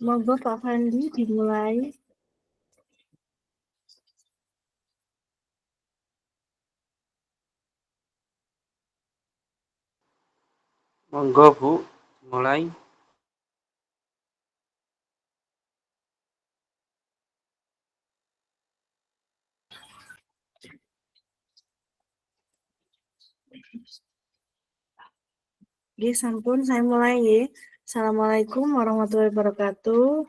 Monggo Pak Fandi dimulai. Monggo Bu, mulai. Nggih, sampun saya mulai nggih. Assalamualaikum warahmatullahi wabarakatuh.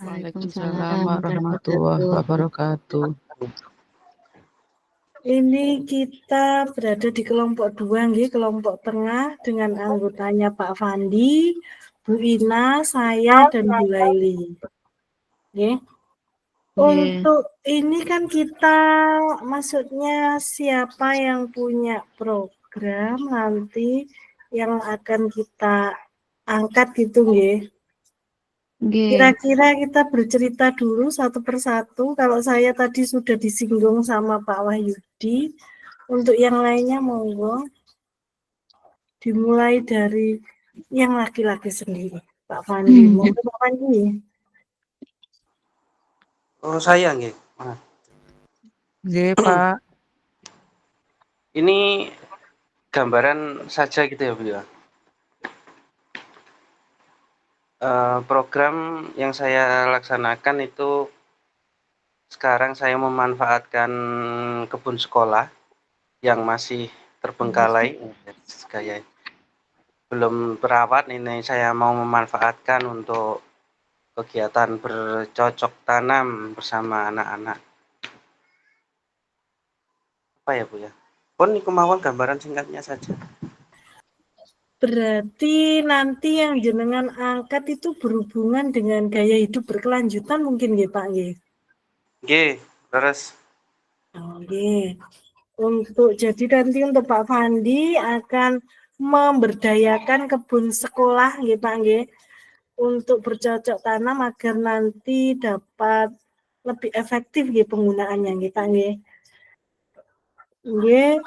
Waalaikumsalam warahmatullahi wabarakatuh. Ini kita berada di kelompok 2 nggih, kelompok tengah dengan anggotanya Pak Fandi, Bu Ina, saya dan Bu Laili. Nggih. Untuk ini kan kita maksudnya siapa yang punya program nanti yang akan kita angkat gitu nggih. Kira-kira kita bercerita dulu satu persatu. Kalau saya tadi sudah disinggung sama Pak Wahyudi, untuk yang lainnya monggo dimulai dari yang laki-laki sendiri. Pak Fandi, monggo Pak Fandi. Oh, saya nggih. Nggih, Pak. Ini gambaran saja gitu ya Bu ya. Program yang saya laksanakan itu sekarang saya memanfaatkan kebun sekolah yang masih terbengkalai, kayak belum terawat. Ini saya mau memanfaatkan untuk kegiatan bercocok tanam bersama anak-anak. Apa ya Bu ya? Pun kemauan gambaran singkatnya saja. Berarti nanti yang jenengan angkat itu berhubungan dengan gaya hidup berkelanjutan mungkin nggih Pak nggih? Nggih, terus. Nggih. Jadi nanti untuk Pak Fandi akan memberdayakan kebun sekolah nggih Pak nggih, untuk bercocok tanam agar nanti dapat lebih efektif nggih penggunaannya nggih Pak nggih. Nggih.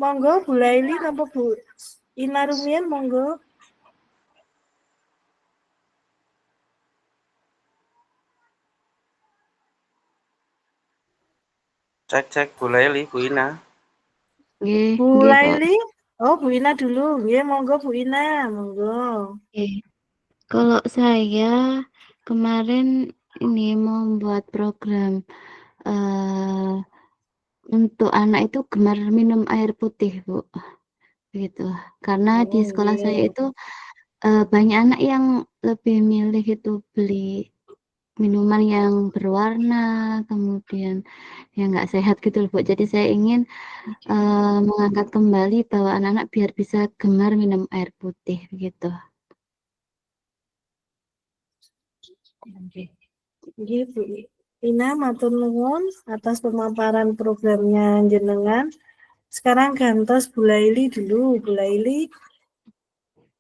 Monggo Bu Laili napa Bu Ina Rumiyin monggo. Cek Bu Laili, Bu Ina. Bu Laili? Oh, Bu Ina dulu. Nggih, monggo Bu Ina, monggo. Kalau saya kemarin ini membuat program untuk anak itu gemar minum air putih, Bu. Begitu. Karena di sekolah saya itu banyak anak yang lebih milih itu beli minuman yang berwarna, kemudian yang nggak sehat gitu loh, Bu. Jadi saya ingin mengangkat kembali bahwa anak-anak biar bisa gemar minum air putih begitu. Nggih, Bu Ina, matur nuwun atas pemaparan programnya jenengan. Sekarang gantos Bu Laili dulu. Bu Laili,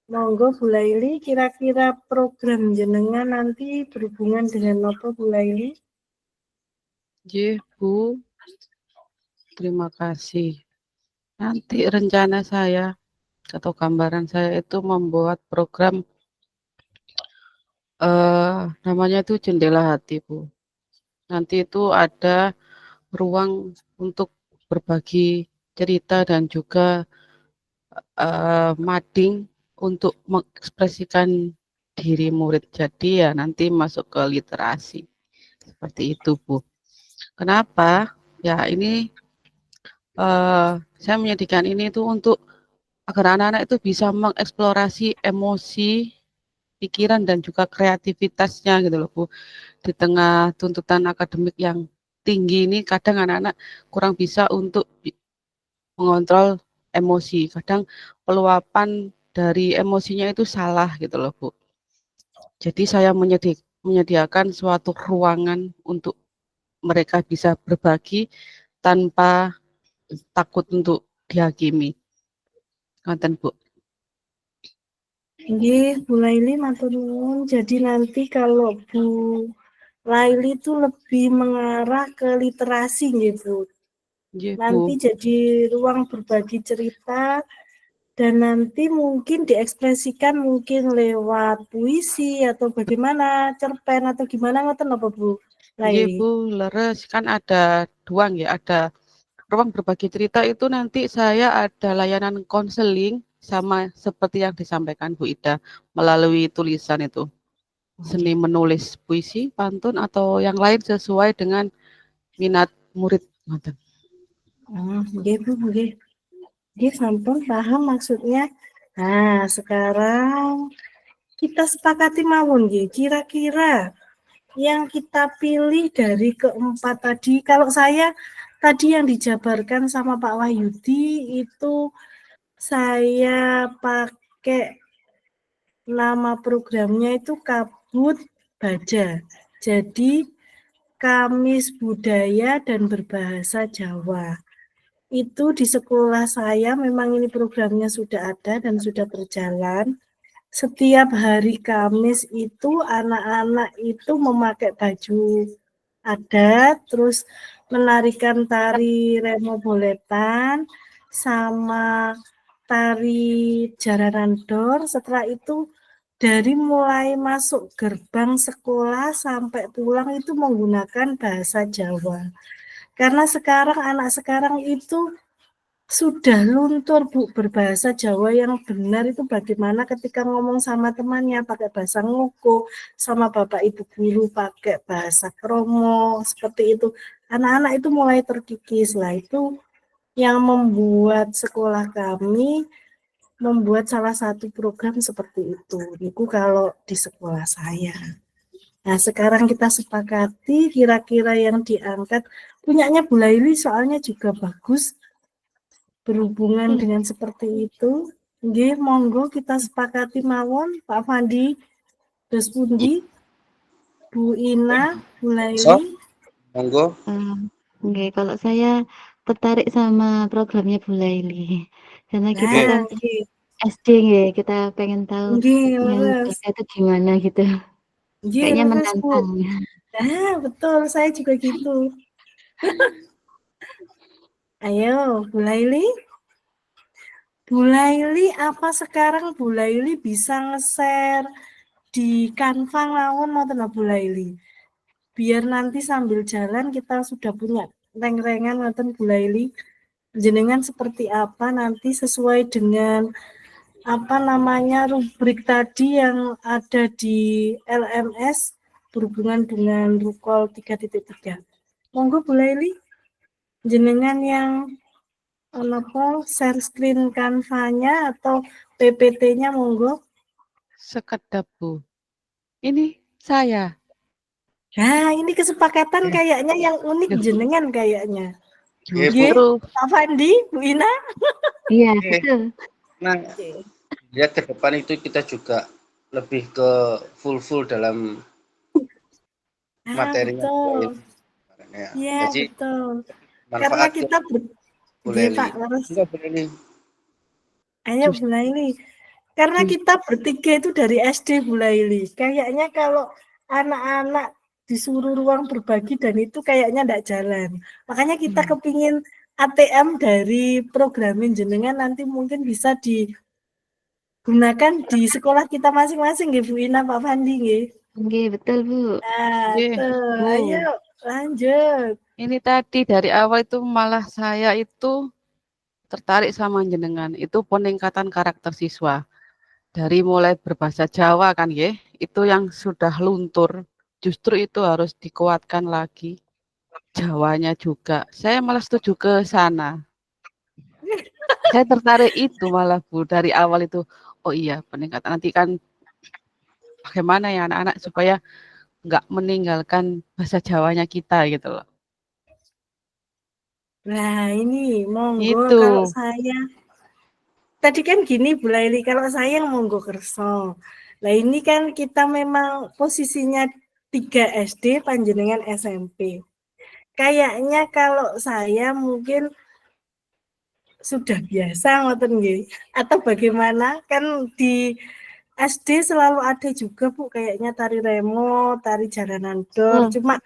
monggo Bu Laili, kira-kira program jenengan nanti berhubungan dengan apa Bu Laili? Nggih, Bu. Terima kasih. Nanti rencana saya atau gambaran saya itu membuat program namanya itu Jendela Hati, Bu. Nanti itu ada ruang untuk berbagi cerita dan juga mading untuk mengekspresikan diri murid. Jadi ya nanti masuk ke literasi. Seperti itu, Bu. Kenapa? Ya ini saya menyediakan ini itu untuk agar anak-anak itu bisa mengeksplorasi emosi, pikiran dan juga kreativitasnya gitu loh Bu. Di tengah tuntutan akademik yang tinggi ini kadang anak-anak kurang bisa untuk mengontrol emosi. Kadang peluapan dari emosinya itu salah gitu loh Bu. Jadi saya menyediakan suatu ruangan untuk mereka bisa berbagi tanpa takut untuk dihakimi. Konten Bu. Nggih, Bu Laili matur nuwun. Jadi nanti kalau Bu Laili itu lebih mengarah ke literasi nggih, Bu. Nggih, Bu. Nanti jadi ruang berbagi cerita dan nanti mungkin diekspresikan mungkin lewat puisi atau bagaimana, cerpen atau gimana ngoten apa Bu Nggih, Laili? Bu, leres. Kan ada 2 nggih, ada ruang berbagi cerita itu nanti saya ada layanan konseling sama seperti yang disampaikan Bu Ida melalui tulisan itu. Seni menulis puisi, pantun atau yang lain sesuai dengan minat murid. Ngoten. Nggih Bu, nggih. Nggih sampun paham maksudnya. Nah, sekarang kita sepakati mawon nggih, kira-kira yang kita pilih dari keempat tadi, kalau saya tadi yang dijabarkan sama Pak Wahyudi itu saya pakai nama programnya itu Kabut Baja. Jadi Kamis Budaya dan Berbahasa Jawa. Itu di sekolah saya memang ini programnya sudah ada dan sudah berjalan. Setiap hari Kamis itu anak-anak itu memakai baju adat, terus menarikan tari remo boletan, sama tari jaranan dor. Setelah itu dari mulai masuk gerbang sekolah sampai pulang itu menggunakan bahasa Jawa. Karena sekarang anak sekarang itu sudah luntur Bu, berbahasa Jawa yang benar itu bagaimana ketika ngomong sama temannya pakai bahasa ngoko, sama bapak ibu guru pakai bahasa kromo, seperti itu. Anak-anak itu mulai terkikis lah, itu yang membuat sekolah kami membuat salah satu program seperti itu. Itu kalau di sekolah saya. Nah, sekarang kita sepakati kira-kira yang diangkat punyanya Bu Laili soalnya juga bagus berhubungan dengan seperti itu. Nggih, monggo kita sepakati mawon Pak Fandi, Dos Pundi, Bu Ina, Bu So, Laili. monggo. Nggih, kalau saya tertarik sama programnya Bu Laili. Karena kita Oke. kan Nggih, SD nggih, kita pengen tahu nggih, yang leres. mereka itu gimana gitu. Nggih, Kayaknya leres, Bu. menantang. Nah, betul, saya juga gitu. Ayo, Bu Laili. Bu Laili, apa sekarang Bu Laili bisa nge-share di Canva mawon ngoten Bu Laili? Biar nanti sambil jalan kita sudah punya reng-rengan ngoten Bu Laili. Jenengan seperti apa nanti sesuai dengan apa namanya rubrik tadi yang ada di LMS berhubungan dengan Rukol 3.3. Monggo Bu Laili, jenengan yang share screen Canva-nya atau PPT-nya monggo. Sekedap, Bu. Ini saya. Nah, ini kesepakatan kayaknya yang unik jenengan kayaknya. Nggih, Justru Pak Fandi, Bu Ina. Iya, Oke. betul. Nah, lihat ke depan itu kita juga lebih ke full dalam materinya. Betul. Ya. Iya, Jadi betul. Karena manfaat kita boleh Nggih, Pak, terus enggak boleh nih. ayo Bu Laili. Karena kita bertiga itu dari SD Bu Laili. Kayaknya kalau anak-anak disuruh ruang berbagi dan itu kayaknya enggak jalan. Makanya kita kepingin ATM dari programin jenengan nanti mungkin bisa digunakan di sekolah kita masing-masing nggih Bu Ina, Pak Fandi nggih. Nggih, betul, Bu. Nah, nggih, tuh, Bu. ayo lanjut. Ini tadi dari awal itu malah saya itu tertarik sama jenengan. Itu peningkatan karakter siswa. Dari mulai berbahasa Jawa kan ya, itu yang sudah luntur. Justru itu harus dikuatkan lagi. Jawanya juga. Saya malah setuju ke sana. Saya tertarik itu malah Bu dari awal itu. Oh iya, peningkatan nanti kan bagaimana ya anak-anak supaya nggak meninggalkan bahasa Jawanya kita gitu loh. Nah, ini monggo Itu. kalau saya tadi kan gini Bu Laili, kalau saya monggo kerso. Nah ini kan kita memang posisinya 3 SD, panjenengan SMP. Kayaknya kalau saya mungkin sudah biasa ngoten nggih. Atau bagaimana? Kan di SD selalu ada juga Bu kayaknya tari remo, tari jaranan dor. Cuma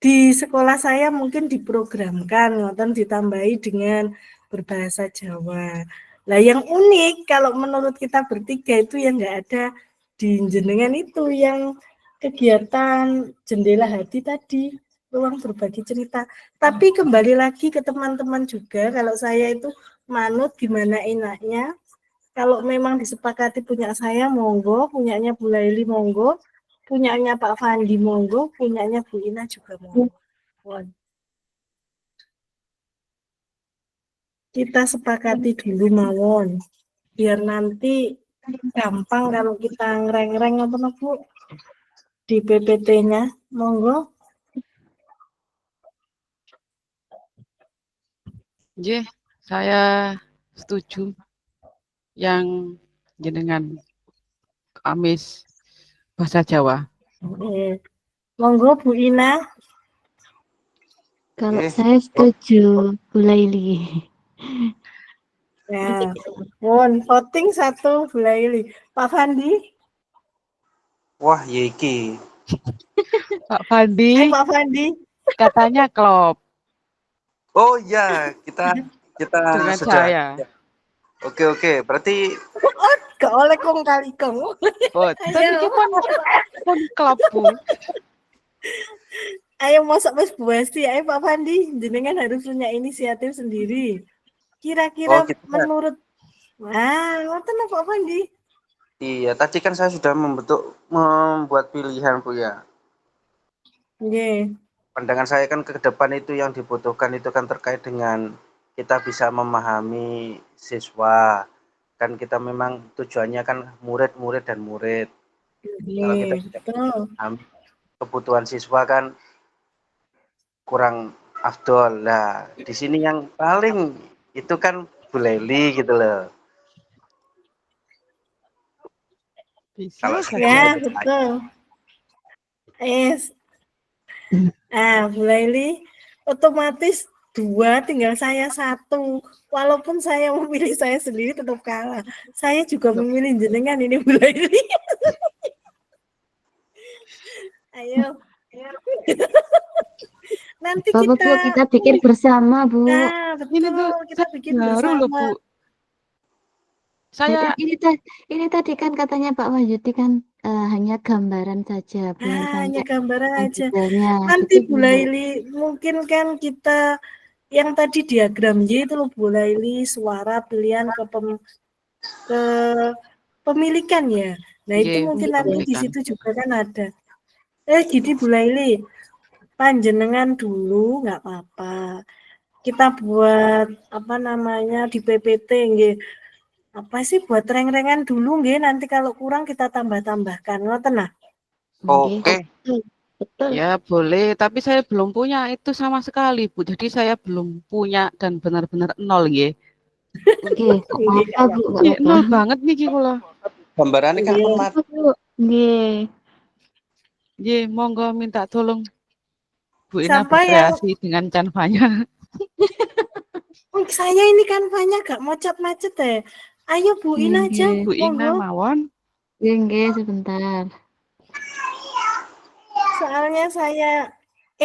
di sekolah saya mungkin diprogramkan ngoten ditambahi dengan berbahasa Jawa. Lah yang unik kalau menurut kita bertiga itu yang nggak ada di jenengan itu yang kegiatan jendela hati tadi, ruang berbagi cerita. Tapi kembali lagi ke teman-teman juga, kalau saya itu manut gimana enaknya. Kalau memang disepakati punya saya monggo, punyanya Bu Laili monggo, punyanya Pak Fandi monggo, punyanya Bu Ina juga monggo. Kita sepakati dulu mawon, biar nanti gampang kalau kita ngereng-reng apa Bu di PPT-nya, monggo. Nggih, saya setuju yang jenengan Kamis bahasa Jawa. Monggo Bu Ina. Kalau saya setuju Bu Laili. Ya, voting 1 Bu Laili. Pak Fandi? Wah, Yeki. Pak Fandi, Pak Fandi. katanya klop Oh ya, kita dengan sudah. saya. Oke. Berarti Gak oleh kong kali kong. Tadi pun klop Bu. Ayo masuk Mas Buasti, ayo Pak Fandi, jenengan harus punya inisiatif sendiri. Kira-kira menurut ngoten Pak Fandi. Iya, tadi kan saya sudah membuat pilihan Bu ya. Nggih. Pandangan saya kan ke depan itu yang dibutuhkan itu kan terkait dengan kita bisa memahami siswa. Kan kita memang tujuannya kan murid dan murid. Kalau kita tidak memahami kebutuhan siswa kan kurang afdol. Nah, di sini yang paling itu kan Bu Laili gitu loh. Bisa Kalau ya, betul. Bu Laili otomatis 2 tinggal saya 1. Walaupun saya memilih saya sendiri tetap kalah. Saya juga memilih jenengan ini Bu Laili. Ayo. Nanti kita bikin bersama Bu. Nah, betul. Ini tuh kita bikin baru bersama. loh Bu. Saya ini tadi kan katanya Pak Wahyudi kan hanya gambaran saja, belum hanya gambaran aja. detailnya. Nanti Bu Laili mungkin kan kita yang tadi diagram Y itu loh Bu Laili suara pilihan ke pemilikan ya. Nah, itu mungkin nanti di situ juga kan ada. Gini Bu Laili, panjenengan dulu nggak apa-apa. Kita buat di PPT nggih. Apa sih buat reng-rengan dulu nggih, nanti kalau kurang kita tambah-tambahkan. Ngoten nah. Oke. Betul. Ya boleh, tapi saya belum punya itu sama sekali Bu. Jadi saya belum punya dan benar-benar nol ya. Oke, apa Bu? Nol banget nih kula. Gambarannya kan pemat. Nggih. Nggih, monggo minta tolong Bu Ina Sampai berkreasi dengan canvanya. Saya ini kanvanya gak macet-macet ya. Ayo Bu Ina aja. Bu Ina mawon. Nggih, sebentar. Soalnya saya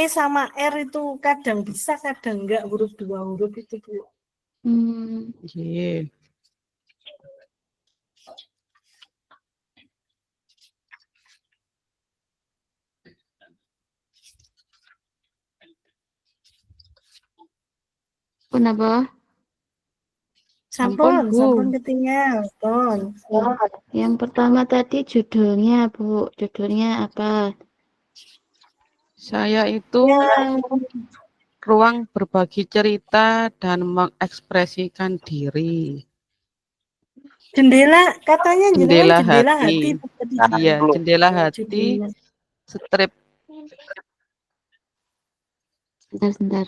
sama R itu kadang bisa, kadang enggak huruf 2 huruf itu Bu. Nggih. Kenapa? Sampun ketinggal. Yang pertama tadi judulnya Bu, judulnya apa? Saya itu ruang berbagi cerita dan mengekspresikan diri. Jendela, katanya jendela hati. Iya, jendela hati. Strip. Sebentar.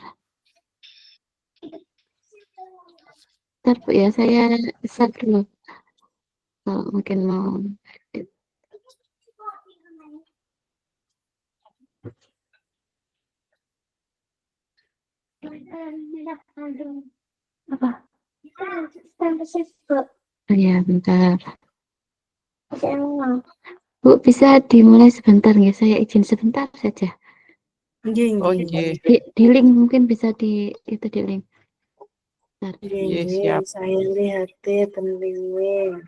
Bentar Bu ya, saya share dulu. Kalau mungkin mau. Apa? Ya, bentar. Bu, bisa dimulai sebentar nggak? Saya izin sebentar saja. Nggih, Oh, nggih. nggih. Di link mungkin bisa di itu di link. Bentar. Nggih, Nggih, nggih. siap. Saya lihat pentingnya.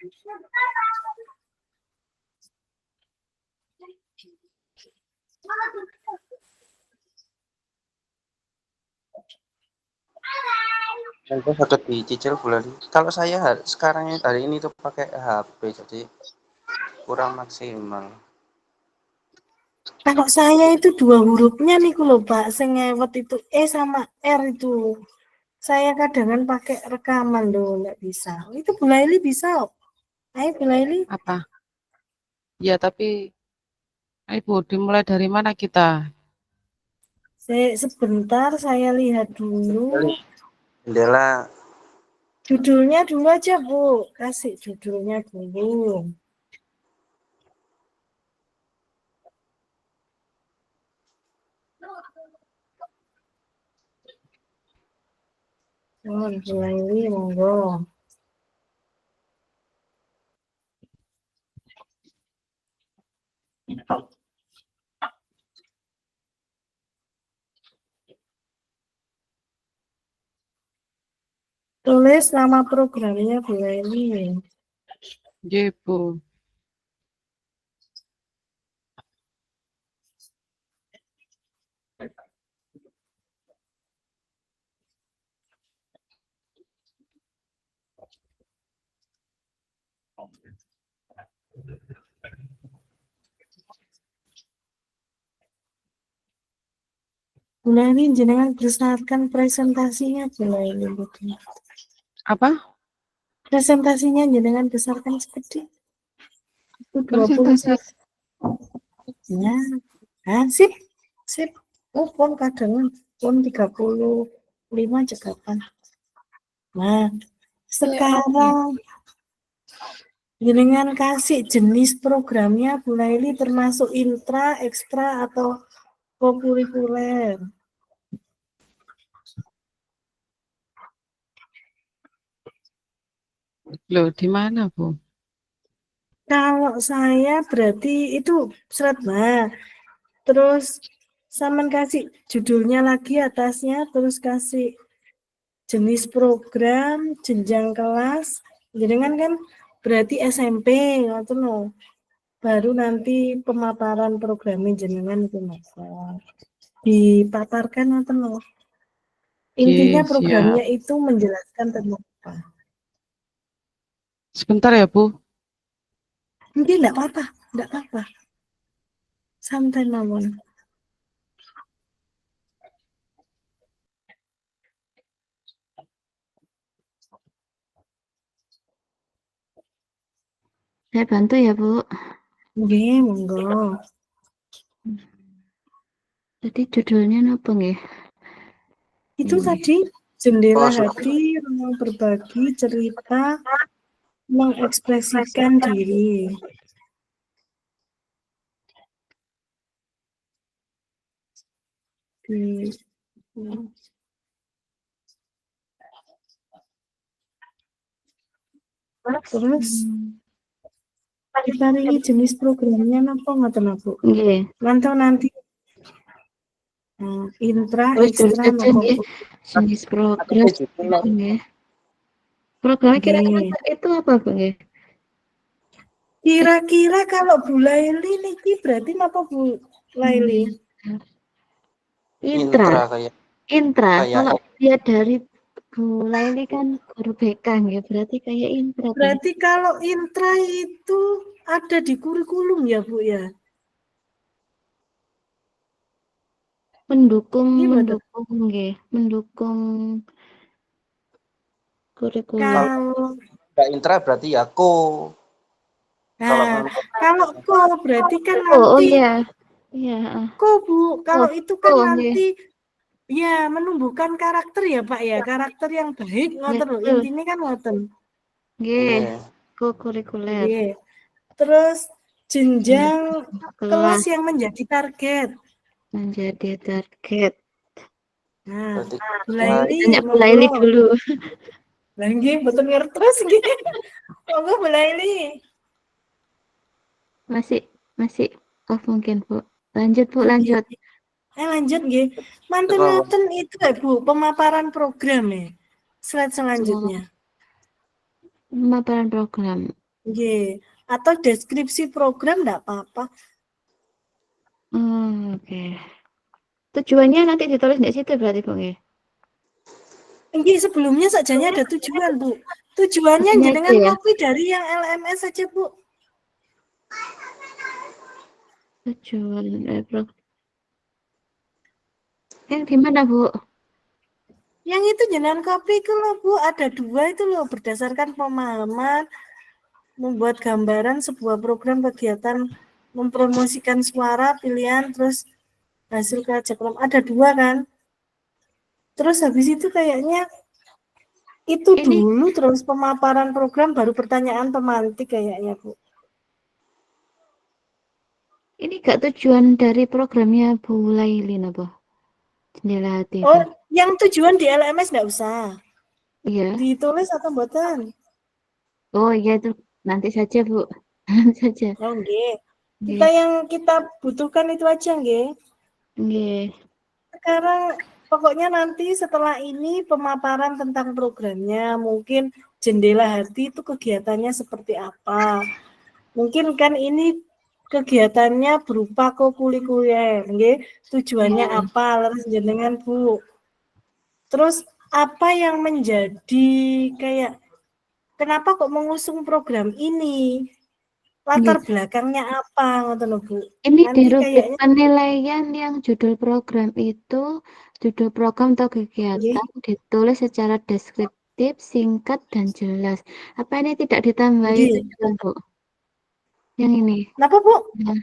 Itu sakit dicicil bulan. Kalau saya sekarang hari ini tuh pakai HP, jadi kurang maksimal. Kalau saya itu 2 hurufnya nih loh Pak, sing ngewet itu E sama R itu. Saya kadang pakai rekaman loh, nggak bisa. Itu Bu Laili bisa. Ayo Bu Laili. Apa? Ya, tapi Ibu, dimulai dari mana kita? Sebentar saya lihat dulu. Jendela Judulnya dulu aja Bu, kasih judulnya dulu. Oh, Bu Laili, monggo. Tulis nama programnya Bu Laili. Nggih, Bu. Bu Laili jenengan besarkan presentasinya Bu Laili. Apa? Presentasinya jenengan besarkan seperti itu 21. Presentasi. Nah, sip, sip. Oh, pon kadang pon 35 cekapan. Nah, sekarang jenengan kasih jenis programnya Bu Laili termasuk intra, ekstra, atau kokurikuler. Loh, di mana, Bu? Kalau saya berarti itu serat. Nah, terus Saman kasih judulnya lagi atasnya, terus kasih jenis program, jenjang kelas. Jenengan kan berarti SMP, ngoten lho. Baru nanti pemaparan programnya jenengan itu masuk. Dipaparkan ngoten lho. Intinya Nggih, programnya siap. itu menjelaskan tentang apa. Sebentar ya, Bu. Mungkin enggak apa-apa, enggak apa-apa. Santai mawon. Saya bantu ya, Bu. Nggih, monggo. Jadi judulnya apa nggih? Itu tadi jendela hati, ruang berbagi, cerita, mengekspresikan diri. Terus kita ini jenis programnya apa ngoten Bu? Nggih. Mantau nanti intra, Terus tulis ekstra, aja nggih. Jenis program nggih. Program kira-kira itu apa, Bu nggih? Kira-kira kalau Bu Laili niki berarti apa Bu Laili? Intra. kayak Kalau dia dari Bu Laili kan guru BK nggih, berarti kayak intra. Berarti kalau intra itu ada di kurikulum ya Bu ya? Mendukung nggih, mendukung kurikulum. Kalau nggak intra berarti ya kalau berarti kan Oh nanti iya. Iya, Bu, kalau itu kan nggih. nanti ya menumbuhkan karakter ya Pak ya, karakter yang baik ngoten lho, intinya kan ngoten. Nggih. Kurikuler. Nggih. Terus jenjang kelas yang menjadi target. Menjadi target. Nah, berarti Bu Laili, Tanya Bu Laili dulu. Lah nggih, mboten ngertos nggih. Monggo Bu Laili. Masih off mungkin, Bu. Lanjut, Bu, lanjut. Lanjut nggih. Mantun Apa? ngoten itu ya Bu, pemaparan program ya. Slide selanjutnya. Pemaparan program. Nggih. Atau deskripsi program enggak apa-apa. Oke. Tujuannya nanti ditulis di situ berarti Bu nggih. Nggih, sebelumnya sajanya ada tujuan, Bu. Tujuannya Maksudnya itu jenengan ya. copy dari yang LMS saja, Bu. Tujuan program. Yang di mana Bu? Yang itu jenengan copy itu loh, Bu. Ada 2 itu loh, berdasarkan pemahaman membuat gambaran sebuah program kegiatan mempromosikan suara pilihan terus hasil kerjasama. Ada 2 kan? Terus habis itu kayaknya itu Ini dulu terus pemaparan program baru pertanyaan pemantik kayaknya, Bu. ini gak tujuan dari programnya Bu Laili apa? Jendela hati itu. Oh, yang tujuan di LMS enggak usah. Iya. Ditulis atau mboten? Oh iya itu nanti saja Bu. Nanti saja. Oh, nggih. Kita Nggih. yang kita butuhkan itu aja, nggih. Nggih. Sekarang pokoknya nanti setelah ini pemaparan tentang programnya, mungkin jendela hati itu kegiatannya seperti apa. Mungkin kan ini kegiatannya berupa kokulikuler, nggih. Tujuannya Iya. apa? Leres jenengan, Bu. Terus apa yang menjadi kayak kenapa kok mengusung program ini? Latar Nggih. belakangnya apa ngoten lho, Bu. Ini di Nanti rubrik kayaknya penilaian yang judul program itu, judul program atau nggih. kegiatan ditulis secara deskriptif, singkat, dan jelas. Apa ini tidak ditambahi Nggih. tujuan, Bu? Yang ini. Napa, Bu? Nah,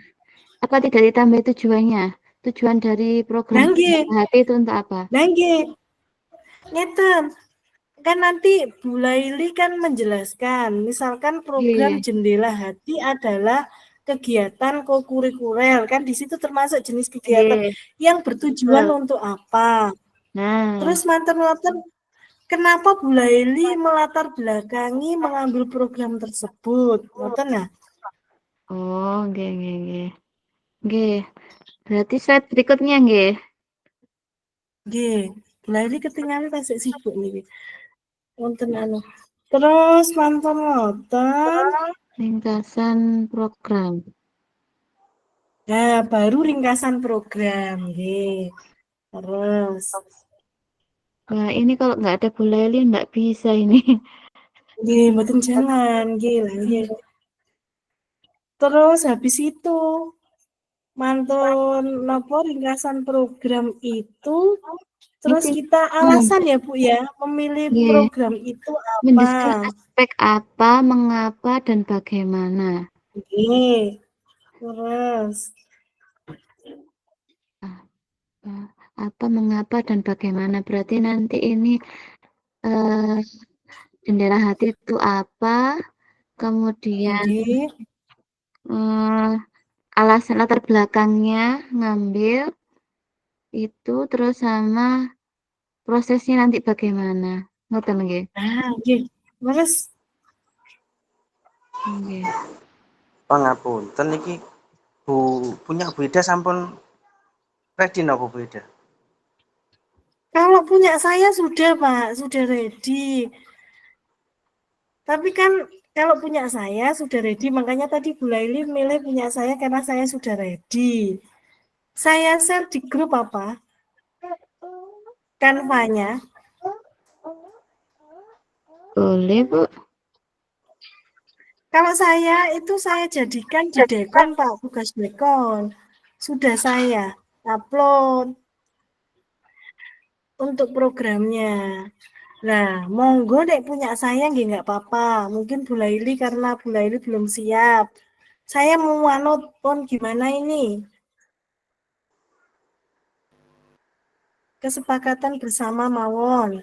apa tidak ditambahi tujuannya? Tujuan dari program Lah nggih. Jendela Hati itu untuk apa? Lah nggih. Ngeten. Kan nanti Bu Laili kan menjelaskan, misalkan program Iya. Jendela Hati adalah kegiatan kokurikuler, kan di situ termasuk jenis kegiatan Iya. yang bertujuan Betul. untuk apa. Nah, Terus manten-manten kenapa Bu Laili melatar belakangi mengambil program tersebut? Ngoten ya? oh, nggih, nggih, nggih. Nggih. Berarti slide berikutnya nggih. Nggih. Bu Laili ketinggalan tasik sibuk niki. Wonten anu. Terus manten-manten Ringkasan program. nah, baru ringkasan program, nggih. Terus, Nah, ini kalau nggak ada Bu Laili nggak bisa ini. nggih, mboten jangan, nggih lah, nggih. Terus habis itu, mantun napa ringkasan program itu, terus Ini kita alasan ya, Bu ya, memilih nggih. program itu apa. Mendiskusi aspek apa, mengapa, dan bagaimana. Nggih. Terus, Apa, mengapa, dan bagaimana. Berarti nanti ini jendela hati itu apa, kemudian nggih. alasan latar belakangnya ngambil itu, terus sama prosesnya nanti bagaimana. Ngoten nggih. Nah, nggih. Terus, Nggih. Pangapunten iki Bu punya Bu Ida sampun ready napa Bu Ida? kalau punya saya sudah, Pak, sudah ready. Tapi kan kalau punya saya sudah ready, makanya tadi Bu Laili milih punya saya karena saya sudah ready. Saya share di grup apa? Canva-nya. Boleh, Bu. Kalau saya itu saya jadikan di Dekon, Pak, tugas Dekon. Sudah saya upload untuk programnya. Nah, monggo nek punya saya nggak apa-apa. Mungkin Bu Laili karena Bu Laili belum siap. Saya mau anut pon gimana ini? Kesepakatan bersama mawon.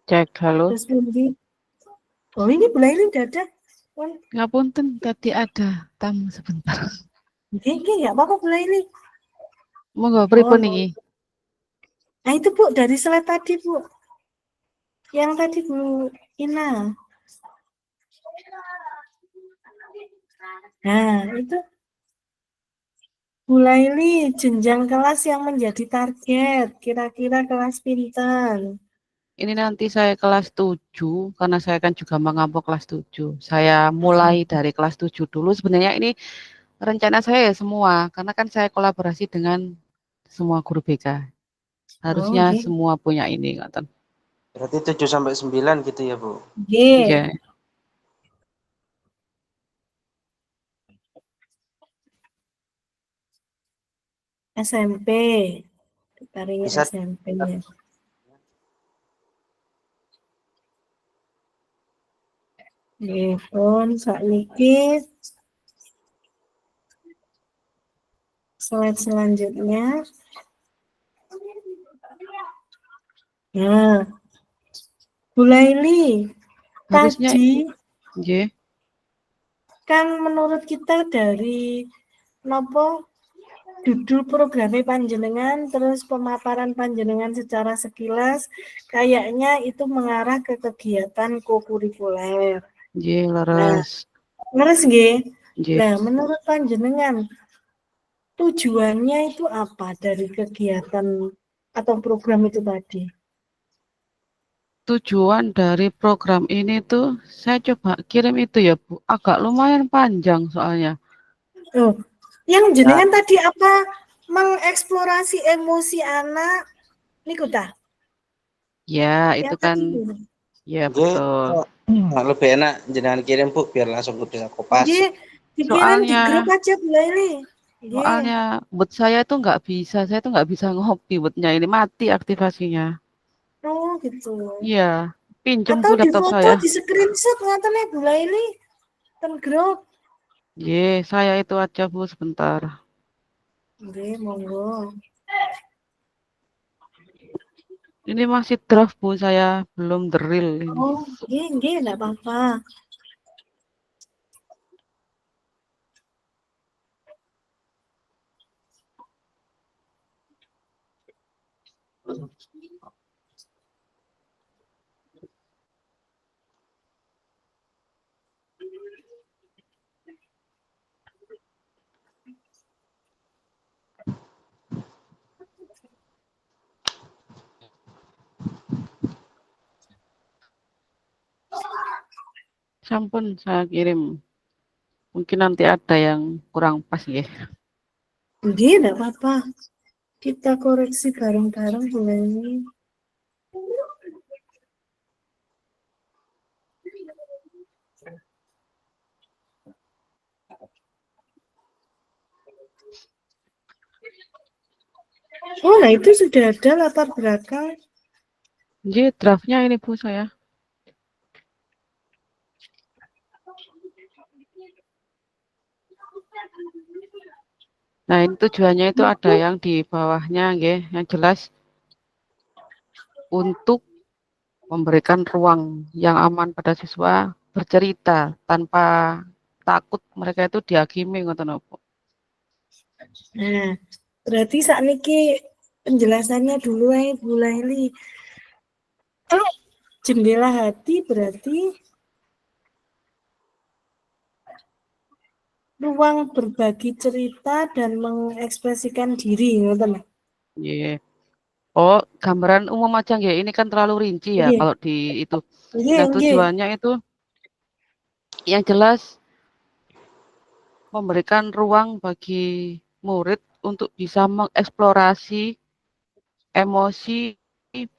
Cek, halo. Terus pundi? Oh, ini Bu Laili udah ada. Pon. Ngapunten, tadi ada tamu sebentar. Nggih, nggak apa-apa Bu Laili. Monggo pripun iki? Nah, itu Bu dari slide tadi, Bu. Yang tadi Bu Ina. Nah, itu Bu Laili, jenjang kelas yang menjadi target, kira-kira kelas pinten? Ini nanti saya kelas 7, karena saya kan juga mengampu kelas 7. Saya mulai dari kelas 7 dulu. Sebenarnya ini rencana saya ya semua, karena kan saya kolaborasi dengan semua guru BK. Harusnya Oke. semua punya ini, ngoten. Berarti 7 sampai 9 gitu ya, Bu? Iya. SMP. Tarik Bisa SMP-nya. Nggih, pun sakniki slide selanjutnya. Nah, Bu Laili, Harusnya tadi nggih. kan menurut kita dari nopo judul programnya panjenengan terus pemaparan panjenengan secara sekilas kayaknya itu mengarah ke kegiatan kokurikuler. Nggih, Nah, leres. leres nggih? Nggih. Nah, menurut panjenengan tujuannya itu apa dari kegiatan atau program itu tadi? Tujuan dari program ini tuh saya coba kirim itu ya, Bu. Agak lumayan panjang soalnya. Oh, yang jenengan tadi apa? Mengeksplorasi emosi anak niku ta? Ya, itu Yang kan tadi. ya Nggih, betul. lebih enak jenengan kirim, Bu, biar langsung bisa kopas. Nggih, dikirim di Soalnya grup aja Bu Laili. Nggih. soalnya bot saya tuh nggak bisa, saya tuh nggak bisa ngopi botnya ini mati aktivasinya. Oh, gitu. Iya, pinjem Atau Bu di laptop foto, saya. di screenshot ngoten ya Bu Laili. Ten grup. Ye, saya itu aja Bu sebentar. Nggih, monggo. Ini masih draft Bu, saya belum the real ini. Oh, nggih, enggak apa-apa. Sampun saya kirim. Mungkin nanti ada yang kurang pas ya. Nggih, enggak apa-apa. Kita koreksi bareng-bareng Bu Laili. Oh, nah itu sudah ada latar belakang. Jadi draftnya ini Bu saya. Nah, ini tujuannya itu ada yang di bawahnya, nggih, yang jelas untuk memberikan ruang yang aman pada siswa bercerita tanpa takut mereka itu dihakimi ngoten napa. Nah, berarti saat niki penjelasannya dulu ya Bu Laili. Jendela hati berarti ruang berbagi cerita dan mengekspresikan diri, ngoten. Nggih. Oh, gambaran umum aja nggih. Ini kan terlalu rinci ya Nggih. kalau di itu. Nggih, Nah, nggih. tujuannya itu yang jelas memberikan ruang bagi murid untuk bisa mengeksplorasi emosi,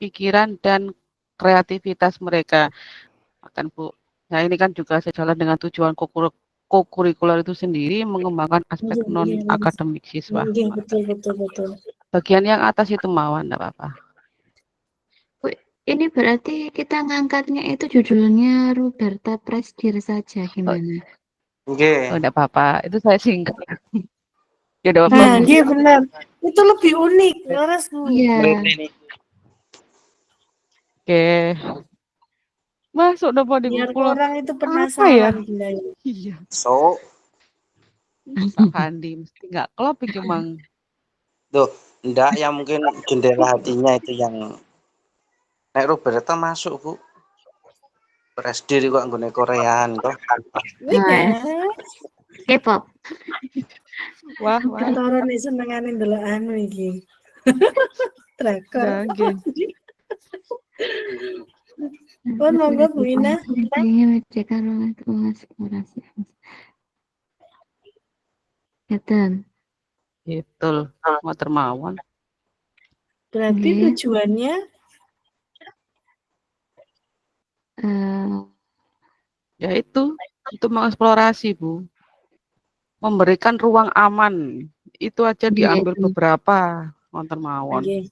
pikiran, dan kreativitas mereka. Akan Bu. Nah, ini kan juga sejalan dengan tujuan kokurikuler itu sendiri mengembangkan aspek non-akademik siswa. Nggih, betul. Bagian yang atas itu mawon, enggak apa-apa. Ini berarti kita ngangkatnya itu judulnya Roberta Presdir saja gimana? Nggih. Oh, enggak apa-apa. Itu saya singkat. Ya, enggak apa-apa. Nah, nggih benar. Itu lebih unik, leres Bu. Iya. Oke. Masuk dapat di Biar pulau. orang itu Apa ya? penasaran gila. Iya. So, Pak Fandi mesti enggak klop iki mang. tuh, enggak yang mungkin jendela hatinya itu yang nek Roberta masuk, Bu. Presdir kok nggone Koreaan toh. Iya. K-pop. Wah, wah. Ketara nek senengane ndelok anu iki. Drakor. Ya, nggih. Oh, monggo Bu Ina. Ingin cek karo eksplorasi. Ngeten. Betul. Motor mawon. Berarti Nggih. tujuannya Yaitu untuk mengeksplorasi, Bu. Memberikan ruang aman. Itu aja diambil itu. beberapa. Motor mawon. nggih.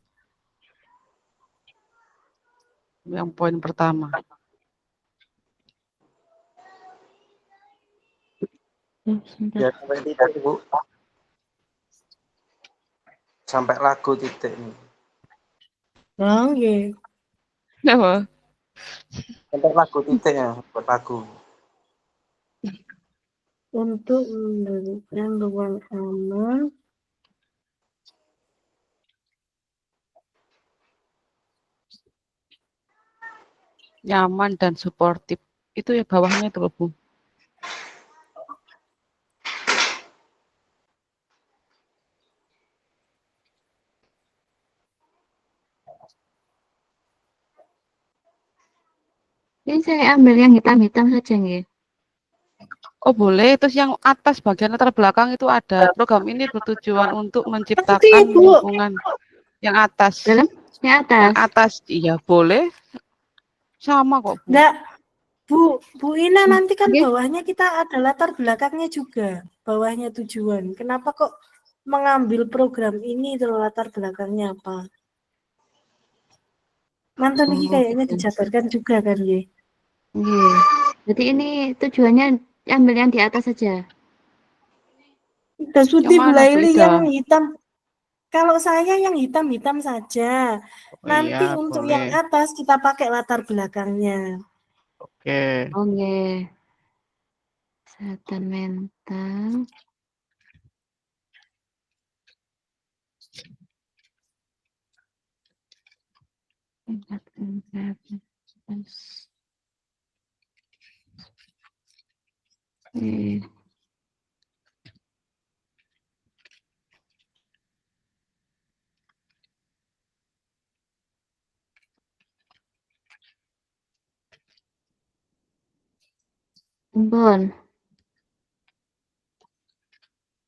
Yang poin pertama. Ya sampai titik Bu. Sampai lagu titik nih. Oh, nggih. Apa? Sampai lagu titik ya, buat lagu. Untuk memberikan ruang aman Nyaman dan suportif. Itu ya bawahnya itu loh, Bu. Ini saya ambil yang hitam-hitam saja nggih. Oh boleh, terus yang atas bagian latar belakang itu ada program ini bertujuan untuk Pasti, menciptakan Bu. lingkungan yang atas. Dalam yang Yang atas. atas, iya boleh. Sama kok, Bu. Enggak, Bu Ina nanti kan Nggih. bawahnya kita ada latar belakangnya juga. Bawahnya tujuan. Kenapa kok mengambil program ini itu latar belakangnya apa? Mantan ini kayaknya Gitu. dijabarkan juga kan, Ye? Nggih. Jadi ini tujuannya ambil yang di atas saja. Udah Yang Suti Bu mana, Bu Laili Ida? yang hitam. Kalau saya yang hitam-hitam saja. Oh, Nanti iya, untuk boleh. yang atas kita pakai latar belakangnya. Oke. Oh nggih. Kesehatan mental. Meningkatkan kreativitas. Ampun.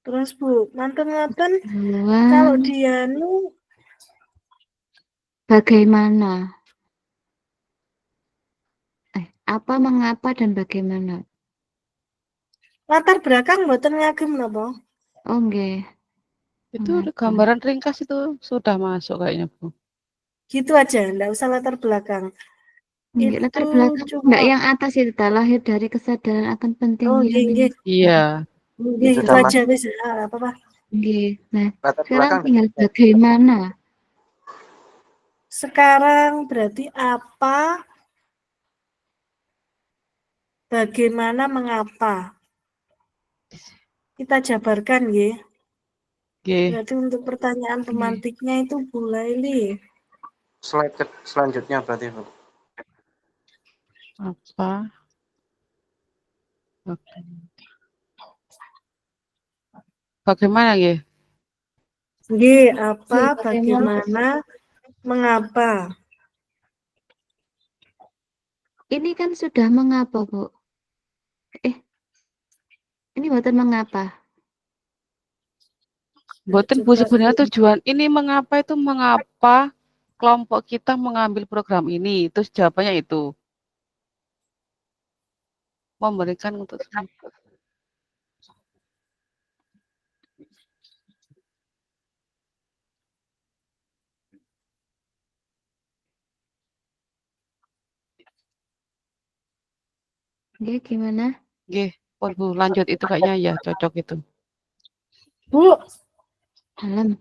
Terus Bu, mantan-mantan Ruang kalau dia bagaimana? Apa, mengapa, dan bagaimana? latar belakang mboten ngagem napa? Oh nggih. Itu Mengapa? gambaran ringkas itu sudah masuk kayaknya, Bu. Gitu aja, enggak usah latar belakang. Nggih, latar Itu belakang cuma enggak yang atas itu lahir dari kesadaran akan pentingnya nggih, nggih. Iya. Nggih, itu Sudah aja wis apa-apa. Nggih. Nah, latar sekarang belakang tinggal bagaimana? Sekarang berarti apa, bagaimana, mengapa. Kita jabarkan nggih. Oke. Berarti untuk pertanyaan pemantiknya itu Bu Laili. slide selanjutnya berarti Bu. Apa? Oke. Bagaimana ya? Nggih, apa, Nggih, bagaimana, mengapa. Ini kan sudah mengapa, Bu? Ini buatan mengapa? Boten Bu, sebenarnya tujuan ini mengapa itu mengapa kelompok kita mengambil program ini. Terus jawabannya itu. Memberikan untuk Nggih, gimana? Nggih, pun Bu, lanjut itu kayaknya ya cocok itu. Bu, Dalam.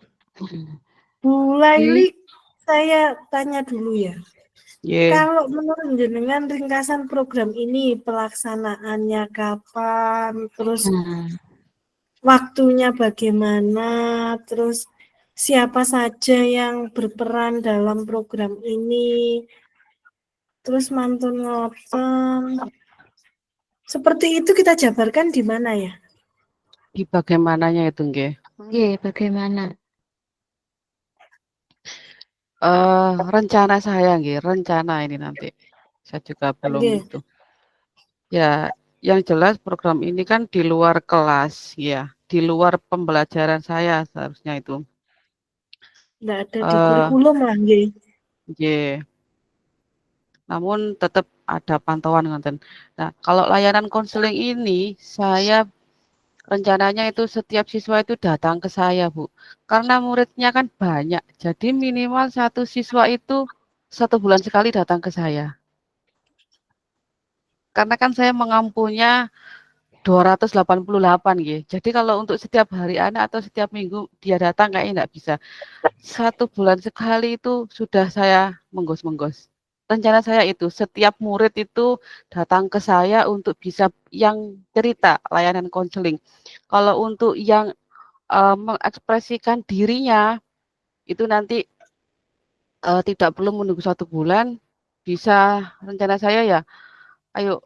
Bu Laili, saya tanya dulu ya. Nggih. Kalau menurut jenengan ringkasan program ini pelaksanaannya kapan, terus waktunya bagaimana, terus siapa saja yang berperan dalam program ini, terus mantun ngoten. Seperti itu kita jabarkan di mana ya? Di bagaimananya itu nggih. Nggih, bagaimana? Rencana saya nggih, rencana ini nanti. Saya juga belum Nggih, itu. Ya, yang jelas program ini kan di luar kelas ya, di luar pembelajaran saya seharusnya itu. nggak ada di Eh, kurikulum lah nggih. nggih. Namun tetap ada pantauan ngoten. Nah, kalau layanan konseling ini saya rencananya itu setiap siswa itu datang ke saya, Bu. Karena muridnya kan banyak, jadi minimal satu siswa itu 1 bulan sekali datang ke saya. Karena kan saya mengampunya 288 gitu. Jadi kalau untuk setiap hari anak atau setiap minggu dia datang kayaknya enggak bisa. 1 bulan sekali itu sudah saya menggos-menggos. Rencana saya itu setiap murid itu datang ke saya untuk bisa yang cerita layanan konseling. Kalau untuk yang mengekspresikan dirinya itu nanti tidak perlu menunggu 1 bulan, bisa rencana saya ya, ayo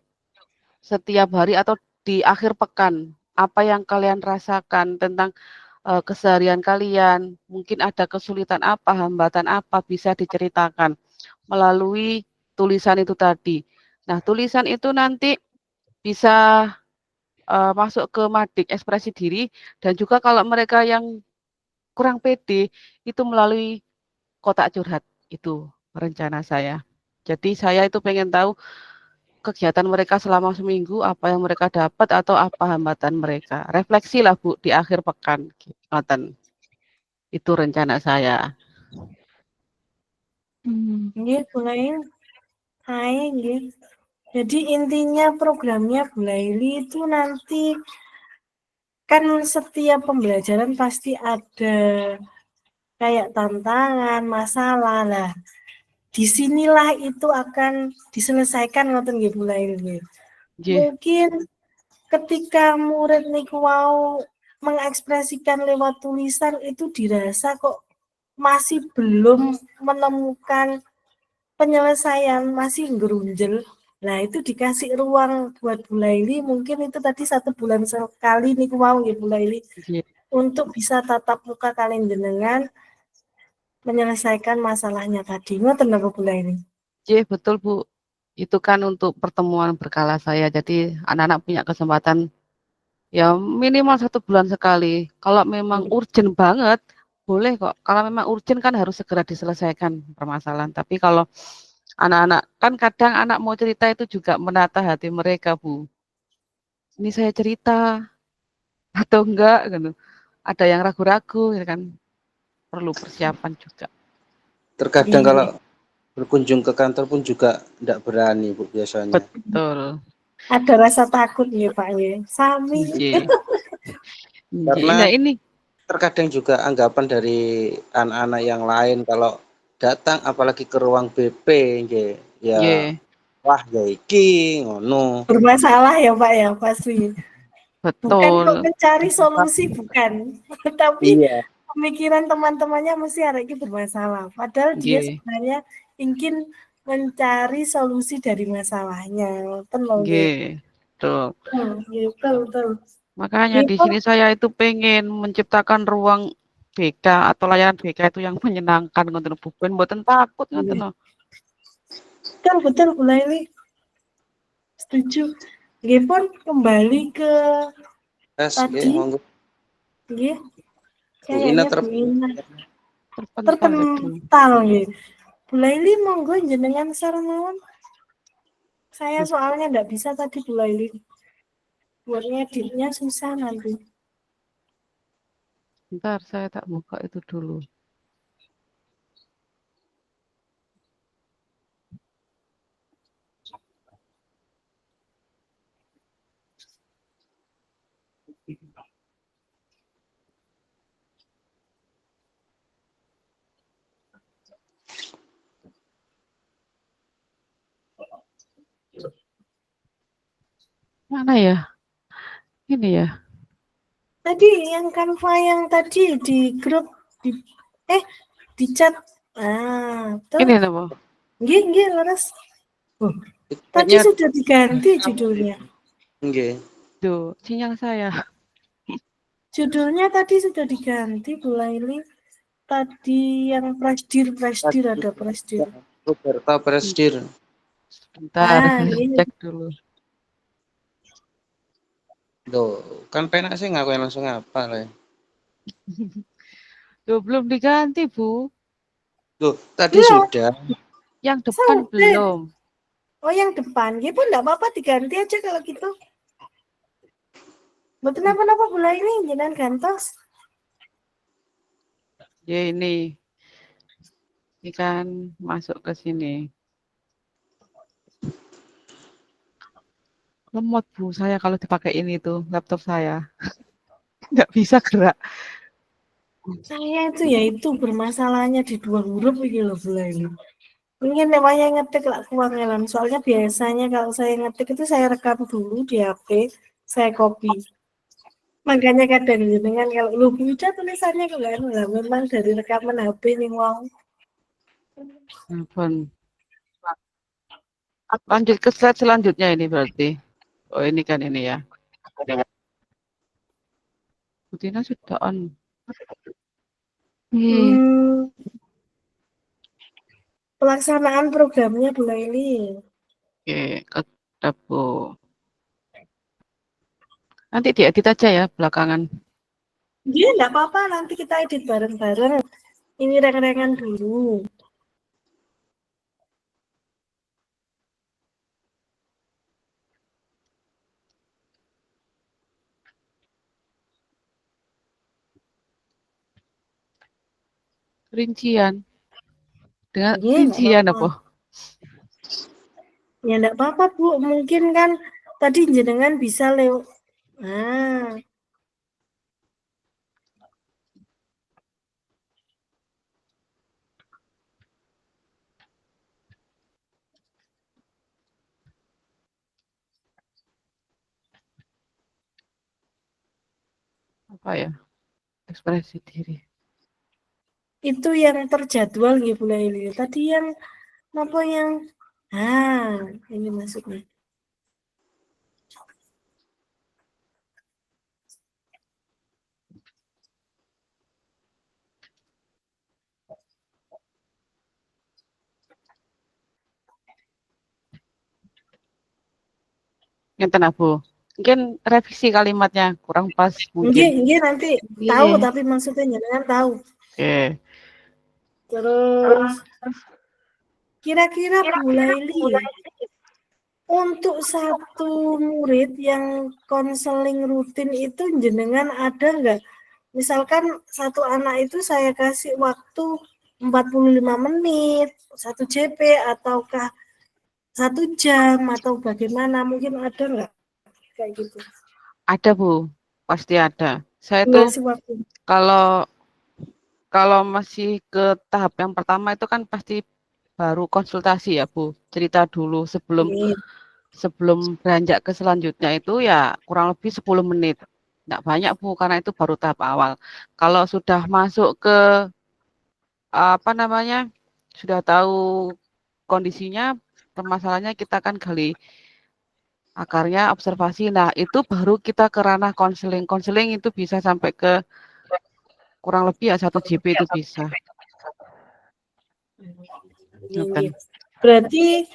setiap hari atau di akhir pekan, apa yang kalian rasakan tentang keseharian kalian, mungkin ada kesulitan apa, hambatan apa, bisa diceritakan melalui tulisan itu tadi. Nah, tulisan itu nanti bisa masuk ke Madik ekspresi diri dan juga kalau mereka yang kurang pede itu melalui kotak curhat, itu rencana saya. Jadi saya itu pengen tahu kegiatan mereka selama seminggu, apa yang mereka dapat atau apa hambatan mereka. Refleksi lah Bu di akhir pekan, ngoten. Itu rencana saya. Nggih, Bu Lail. Hai, nggih. Jadi intinya programnya Bu Laili itu nanti kan setiap pembelajaran pasti ada kayak tantangan, masalah lah. Disinilah itu akan diselesaikan ngoten nggih Bu Lail nggih. Nggih, Mungkin ketika murid niku wau mengekspresikan lewat tulisan itu dirasa kok masih belum menemukan penyelesaian, masih gerunjel. Nah, itu dikasih ruang buat Bu Laili, mungkin itu tadi 1 bulan sekali niku wau nggih Bu Laili, nggih. untuk bisa tatap muka kalian jenengan menyelesaikan masalahnya tadi. Ngoten napa Bu Laili? Nggih, betul Bu. Itu kan untuk pertemuan berkala saya, jadi anak-anak punya kesempatan ya minimal 1 bulan sekali. Kalau memang urgent banget, boleh kok. Kalau memang urgent kan harus segera diselesaikan permasalahan. Tapi kalau anak-anak, kan kadang anak mau cerita itu juga menata hati mereka, Bu. Ini saya cerita atau enggak gitu. Ada yang ragu-ragu ya kan. Perlu persiapan juga. Terkadang kalau berkunjung ke kantor pun juga tidak berani Bu biasanya. Betul. Ada rasa takut nggih Pak nggih. Sami. Nggih. Karena Nah, ini terkadang juga anggapan dari anak-anak yang lain kalau datang apalagi ke ruang BP nggih, ya nggih, wah ya iki ngono. Bermasalah ya Pak ya, pasti. Bukan betul. kok mencari solusi, bukan. Tapi Iya, pemikiran teman-temannya mesti arek iki bermasalah. Padahal dia Nggih, sebenarnya ingin mencari solusi dari masalahnya. Ngoten lho nggih. nggih. Betul. Nggih, betul, betul. Makanya Nggih, di Pak. sini saya itu pengen menciptakan ruang BK atau layanan BK itu yang menyenangkan ngoten Bu. Ben mboten takut ngoten lho. Betul, betul Bu Laili. Setuju. Nggih pun kembali ke tes tadi. monggo Nggih. Bu Ina Kayaknya Bu Ina Terpental itu. terpental nggih. Bu Laili monggo jenengan sareng mawon. Saya soalnya enggak bisa tadi Bu Laili. Buat ngeditnya susah nanti. Bentar saya tak buka itu dulu. Mana ya? Ini ya. Tadi yang Canva yang tadi di grup di chat. Ah, tuh. Ini apa? Nggih, leres. Oh, tadi Kayaknya sudah diganti judulnya. nggih. tuh sinyal saya. Judulnya tadi sudah diganti Bu Laili. Tadi yang Presdir ada Presdir. Roberta Presdir. Bentar, Ah, saya ini cek dulu. Loh, kan penak sih ngaku langsung apa lah. Loh, belum diganti, Bu. Loh, tadi Belum. sudah. Yang depan Sudah. belum. Oh, yang depan. Ya pun enggak apa-apa diganti aja kalau gitu. Betul apa-apa Bu Laili jenengan gantos. Ya ini kan masuk ke sini. Lemot Bu saya kalau dipakai ini tuh laptop saya. Nggak bisa gerak. Saya itu bermasalahnya di 2 huruf iki loh Bu Laili. Mungkin namanya ngetik lah kewangelan. Soalnya biasanya kalau saya ngetik itu saya rekam dulu di HP, saya copy. Makanya kadang jenengan kalau lu baca tulisannya kok enggak lah memang dari rekaman HP nih wow. Ampun. Lanjut ke slide selanjutnya ini berarti. Oh ini kan ini ya. Butina sudah on. Pelaksanaan programnya Bu Laili. Oke, ketep Bu. Nanti diedit aja ya belakangan. Iya, enggak apa-apa nanti kita edit bareng-bareng. Ini reng-rengan dulu. Rincian. Dengan Iya, enggak rincian apa-apa. apa? Ya enggak apa-apa Bu, mungkin kan tadi jenengan bisa lewat. Nah, Apa ya? Ekspresi diri. itu yang terjadwal ya Bu Laili. Tadi yang apa yang ini masuknya. Ngenten Bu. Mungkin revisi kalimatnya kurang pas mungkin. Nggih nanti tahu tapi maksudnya jenengan tahu. Oke. Terus kira-kira Bu Laili untuk satu murid yang konseling rutin itu jenengan ada nggak? Misalkan satu anak itu saya kasih waktu 45 menit, 1 JP ataukah 1 jam atau bagaimana? Mungkin ada nggak kayak gitu? Ada Bu, pasti ada. Saya tuh Durasi waktu. kalau masih ke tahap yang pertama itu kan pasti baru konsultasi ya Bu. Cerita dulu sebelum beranjak ke selanjutnya itu ya kurang lebih 10 menit. Nggak banyak Bu, karena itu baru tahap awal. Kalau sudah masuk ke apa namanya, sudah tahu kondisinya, permasalahannya kita kan gali akarnya, observasi. Nah, itu baru kita ke ranah konseling. Konseling itu bisa sampai ke kurang lebih ya 1 JP itu bisa. Berarti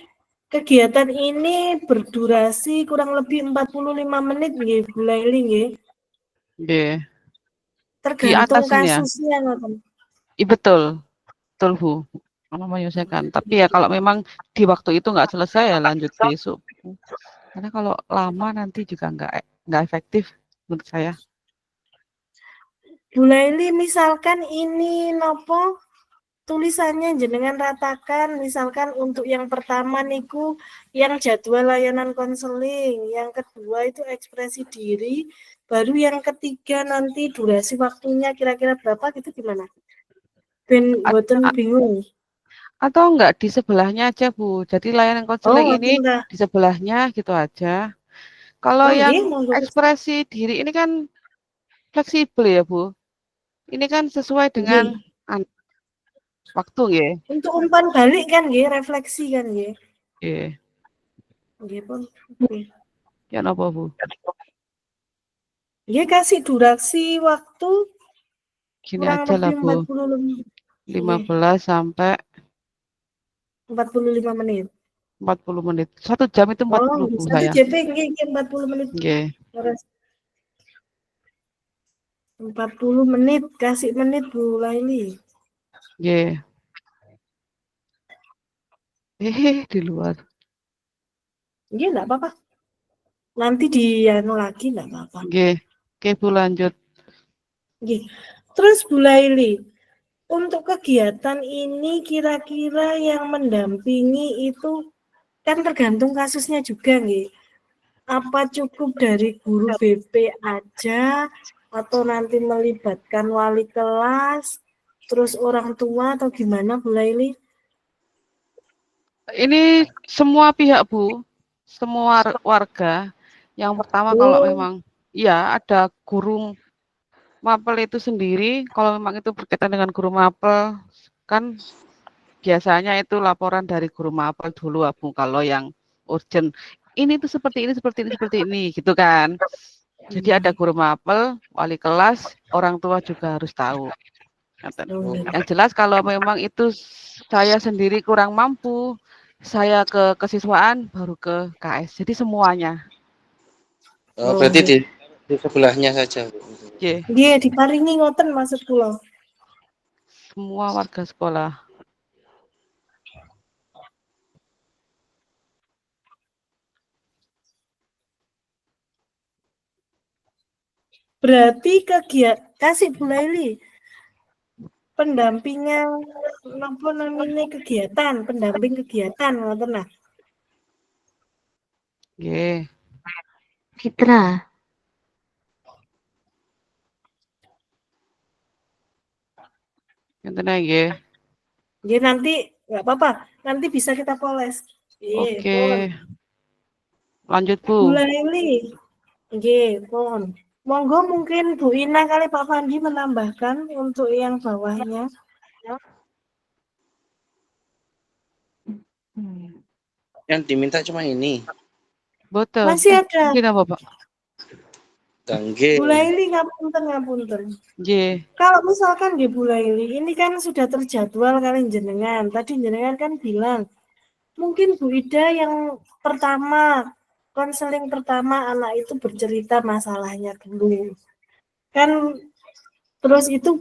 kegiatan ini berdurasi kurang lebih 45 menit nggih Bu Laili nggih. Nggih. Di Tergantung atas ini ya. kasusnya ngoten. Iya betul. Betul Bu. Mama menyelesaikan. Tapi ya kalau memang di waktu itu nggak selesai ya lanjut besok. Karena kalau lama nanti juga nggak efektif menurut saya. Bu Laili misalkan ini nopo tulisannya jenengan ratakan, misalkan untuk yang pertama niku yang jadwal layanan konseling, yang kedua itu ekspresi diri, baru yang ketiga nanti durasi waktunya kira-kira berapa gitu gimana? Ben boten bingung. Atau enggak di sebelahnya aja Bu. Jadi layanan konseling ini enggak. di sebelahnya gitu aja. Kalau yang ekspresi diri ini kan fleksibel ya Bu. Ini kan sesuai dengan waktu ya. Untuk umpan balik kan nggih, refleksi kan nggih. Nggih. Nggih pun. Ya napa Bu? Dia kasih durasi waktu Gini kurang aja lah, lebih Bu. 15 sampai 45 menit. 40 menit. 1 jam itu 40, Bu, 1 saya. JP nggih 40 menit. Nggih. 40 menit, kasih menit Bu Laili. Nggih. Di luar. Nggih, enggak apa-apa. Nanti lagi enggak apa-apa. Nggih. Oke, Bu, lanjut. Nggih. Terus Bu Laili, untuk kegiatan ini kira-kira yang mendampingi itu kan tergantung kasusnya juga nggih. Apa cukup dari guru BP aja atau nanti melibatkan wali kelas, terus orang tua atau gimana Bu Laili? Ini semua pihak, Bu. Semua warga. Yang pertama kalau memang ya ada guru mapel itu sendiri, kalau memang itu berkaitan dengan guru mapel, kan biasanya itu laporan dari guru mapel dulu, Bu, kalau yang urgent. Ini tuh seperti ini, gitu kan. Jadi ada guru mapel, wali kelas, orang tua juga harus tahu. Yang jelas kalau memang itu saya sendiri kurang mampu, saya ke kesiswaan baru ke KS. Jadi semuanya. Berarti di sebelahnya saja. Nggih, diparingi ngoten maksud kula. Semua warga sekolah. Berarti kasih Bu Laili pendampingan napa namanya pendamping kegiatan ngoten nah. Nggih. Fitra. Ngenten nggih. Nggih, nanti enggak apa-apa. Nanti bisa kita poles. Oke. Lanjut, Bu. Bu Laili. Nggih, pun. Monggo mungkin Bu Ina kali Pak Fandi menambahkan untuk yang bawahnya. Yang diminta cuma ini. Betul. Masih ada. Mungkin apa, Pak? Nggih. Bu Laili ngapunten. Nggih. Kalau misalkan di Bu Laili, ini kan sudah terjadwal kali jenengan. Tadi jenengan kan bilang, mungkin Bu Ida yang pertama, konseling pertama anak itu bercerita masalahnya dulu. Kan terus itu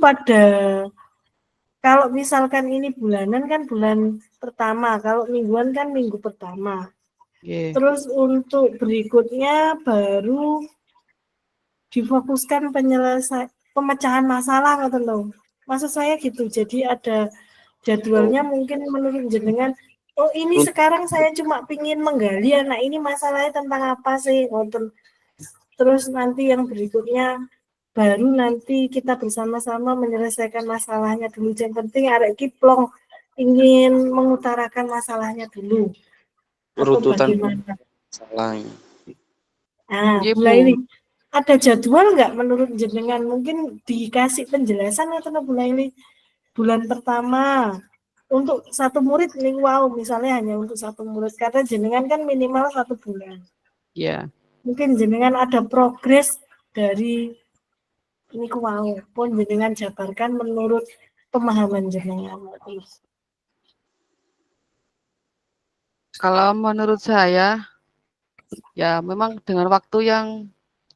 kalau misalkan ini bulanan kan bulan pertama, kalau mingguan kan minggu pertama. Terus untuk berikutnya baru difokuskan pemecahan masalah atau loh. Maksud saya gitu. Jadi ada jadwalnya mungkin menurut jenengan. Oh ini sekarang saya cuma pingin menggali anak ini masalahnya tentang apa sih? Terus nanti yang berikutnya baru nanti kita bersama-sama menyelesaikan masalahnya dulu. Yang penting arek kiplong ingin mengutarakan masalahnya dulu. Atau bagaimana? Masalahnya. Nah, mulai ini. Ada jadwal nggak menurut jenengan? Mungkin dikasih penjelasan atau mulai ini bulan pertama untuk satu murid nih, wow, misalnya hanya untuk satu murid karena jenengan kan minimal 1 bulan. Iya. Mungkin jenengan ada progres dari ini wow, pun jenengan jabarkan menurut pemahaman jenengan. Kalau menurut saya, ya memang dengan waktu yang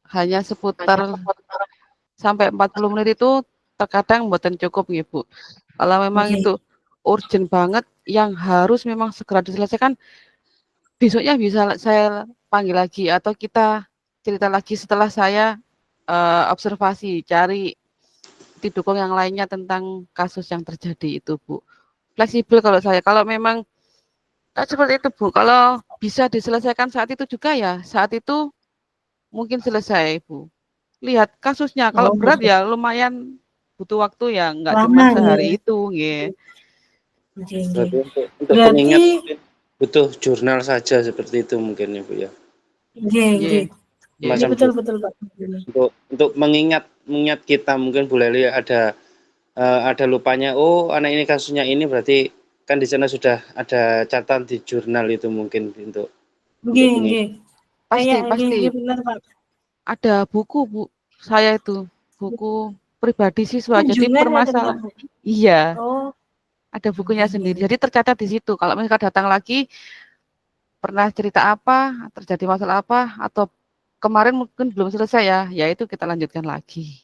hanya seputar sampai 40 menit itu terkadang mboten cukup ya, Bu. Kalau memang itu urgent banget yang harus memang segera diselesaikan, besoknya bisa saya panggil lagi atau kita cerita lagi setelah saya observasi, cari didukung yang lainnya tentang kasus yang terjadi itu, Bu. Fleksibel kalau saya. Kalau memang seperti itu, Bu. Kalau bisa diselesaikan saat itu juga ya, saat itu mungkin selesai, Bu. Lihat kasusnya, kalau berat ya lumayan butuh waktu ya, nggak cuma sehari itu, nggih. Berarti untuk pengingat butuh jurnal saja seperti itu mungkin ya, Bu ya. Nggih. Ini betul Pak. Untuk mengingat kita mungkin Bu Laili ada lupanya, oh anak ini kasusnya ini, berarti kan di sana sudah ada catatan di jurnal itu mungkin untuk Nggih. Pasti. Benar, Pak. Ada buku, Bu. saya itu, buku pribadi siswa. Jadi Kunjungan ya permasalahan, teman. iya, Oh, ada bukunya sendiri. Jadi tercatat di situ. Kalau mereka datang lagi, pernah cerita apa, terjadi masalah apa, atau kemarin mungkin belum selesai ya, ya itu kita lanjutkan lagi.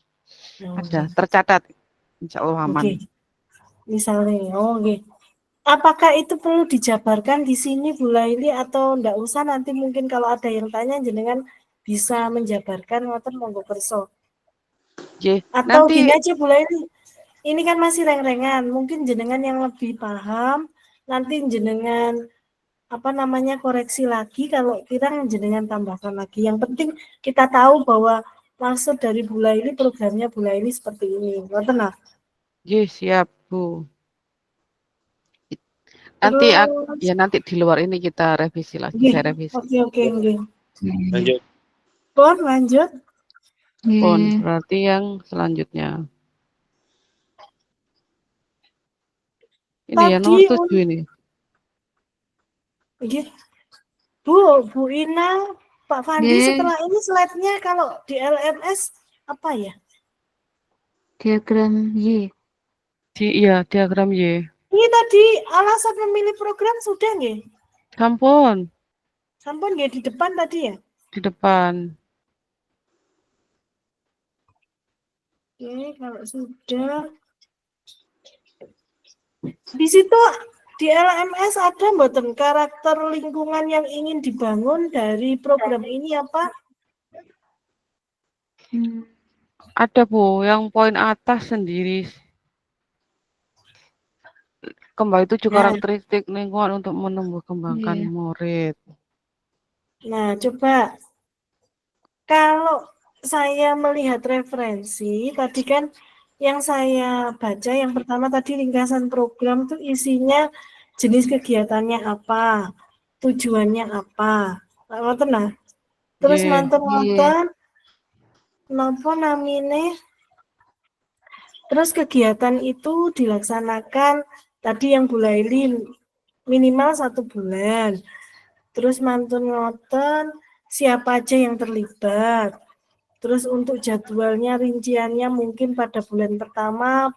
Ada tercatat, insya Allah aman. oke. Misalnya, oke. Apakah itu perlu dijabarkan di sini Bu Laili atau enggak usah, nanti mungkin kalau ada yang tanya jenengan bisa menjabarkan ngoten monggo kerso. Ye, Atau nanti gini aja Bu Laili, ini kan masih reng-rengan, mungkin jenengan yang lebih paham, nanti jenengan koreksi lagi, kalau kurang jenengan tambahkan lagi. Yang penting kita tahu bahwa maksud dari Bu Laili, programnya Bu Laili seperti ini. Ngoten nah. ye, siap Bu. Nanti Terus, ya nanti di luar ini kita revisi lagi, nggih, saya revisi. oke, nggih. Lanjut. Pun lanjut. Pon, Nggih. berarti yang selanjutnya. Ini ya nomor Tadi 7 ini. nggih. Bu Ina, Pak Fandi, Nggih. setelah ini slide-nya kalau di LMS apa ya? Diagram Y. Iya, diagram Y. Ini tadi alasan memilih program sudah nggih? Sampun, Sampun nggih di depan tadi ya? di depan. Oke, kalau sudah. Di situ di LMS ada mboten karakter lingkungan yang ingin dibangun dari program ini apa? Ada Bu, yang poin atas sendiri. Kembali 7 Nah. karakteristik lingkungan untuk menumbuh kembangkan Iya. murid. Nah, coba kalau saya melihat referensi, tadi kan yang saya baca yang pertama tadi ringkasan program tuh isinya jenis kegiatannya apa, tujuannya apa. Ngoten nah. Terus Ye, mantun-mantun napa namine. Terus kegiatan itu dilaksanakan tadi yang Bu Laili minimal 1 bulan. Terus mantun ngoten siapa aja yang terlibat. Terus untuk jadwalnya, rinciannya mungkin pada bulan pertama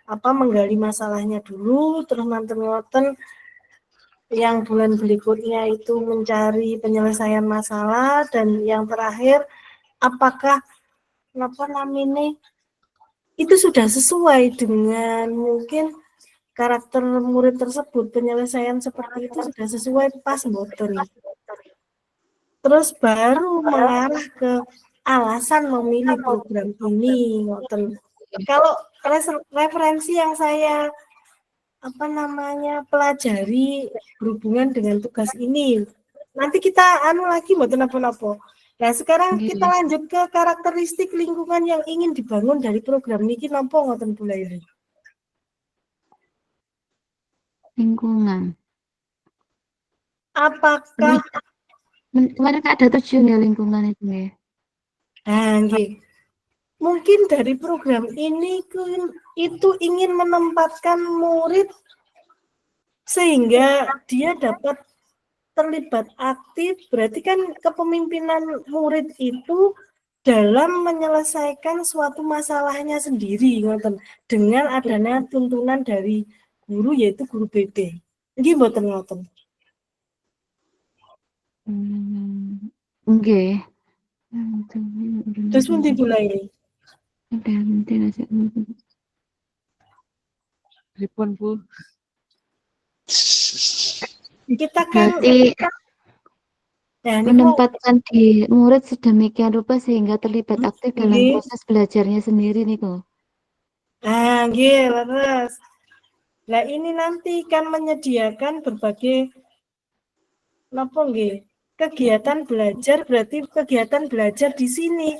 menggali masalahnya dulu, terus mantun ngoten yang bulan berikutnya itu mencari penyelesaian masalah, dan yang terakhir apakah itu sudah sesuai dengan mungkin karakter murid tersebut, penyelesaian seperti itu sudah sesuai pas mboten. Terus baru mengarah ke alasan memilih program ini. Kalau referensi yang saya pelajari berhubungan dengan tugas ini, nanti kita lagi mboten apa-apa. Nah, sekarang kita lanjut ke karakteristik lingkungan yang ingin dibangun dari program niki napa ngoten Bu Laili? Lingkungan. Apakah Kemarin kan ada 7 ya lingkungan itu ya. nggih. Mungkin dari program ini itu ingin menempatkan murid sehingga dia dapat terlibat aktif, berarti kan kepemimpinan murid itu dalam menyelesaikan suatu masalahnya sendiri, ngoten, dengan adanya tuntunan dari guru yaitu guru BD. Nggih mboten ngoten. Nggih. Terus pundi Bu Laili? Pripun Bu? Kita kan Berarti ya, menempatkan di murid sedemikian rupa sehingga terlibat aktif dalam nggih. proses belajarnya sendiri nih kok. Nggih, leres. Nah, ini nanti kan menyediakan berbagai kegiatan belajar, berarti kegiatan belajar di sini